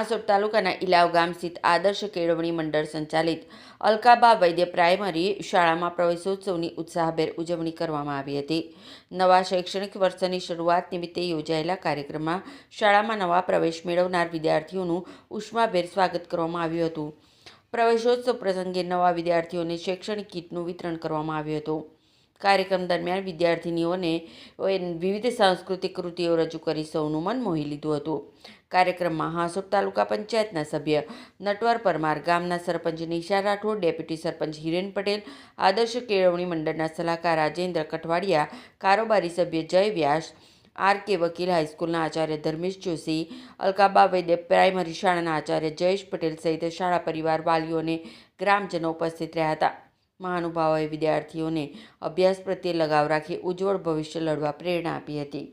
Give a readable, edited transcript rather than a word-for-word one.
હાસોટ તાલુકાના ઇલાવ ગામ સ્થિત આદર્શ કેળવણી મંડળ સંચાલિત અલકાબા વૈદ્ય પ્રાઇમરી શાળામાં પ્રવેશોત્સવની ઉત્સાહભેર ઉજવણી કરવામાં આવી હતી. નવા શૈક્ષણિક વર્ષની શરૂઆત નિમિત્તે યોજાયેલા કાર્યક્રમમાં શાળામાં નવા પ્રવેશ મેળવનાર વિદ્યાર્થીઓનું ઉષ્માભેર સ્વાગત કરવામાં આવ્યું હતું. પ્રવેશોત્સવ પ્રસંગે નવા વિદ્યાર્થીઓને શૈક્ષણિક કીટનું વિતરણ કરવામાં આવ્યું હતું. કાર્યક્રમ દરમિયાન વિદ્યાર્થીનીઓને વિવિધ સાંસ્કૃતિક કૃતિઓ રજૂ કરી સૌનું મન મોહી લીધું હતું. કાર્યક્રમમાં હાસોટ તાલુકા પંચાયતના સભ્ય નટવર પરમાર, ગામના સરપંચ નિશા રાઠોડ, ડેપ્યુટી સરપંચ હિરેન પટેલ, આદર્શ કેળવણી મંડળના સલાહકાર રાજેન્દ્ર કઠવાડિયા, કારોબારી સભ્ય જય વ્યાસ, આર.કે. વકીલ, હાઈસ્કૂલના આચાર્ય ધર્મેશ જોશી, અલકાબા વૈદ્ય પ્રાઇમરી શાળાના આચાર્ય જયેશ પટેલ સહિત શાળા પરિવાર, વાલીઓ અને ગ્રામજનો ઉપસ્થિત રહ્યા હતા. મહાનુભાવોએ વિદ્યાર્થીઓને અભ્યાસ પ્રત્યે લગાવ રાખી ઉજ્જવળ ભવિષ્ય લડવા પ્રેરણા આપી હતી.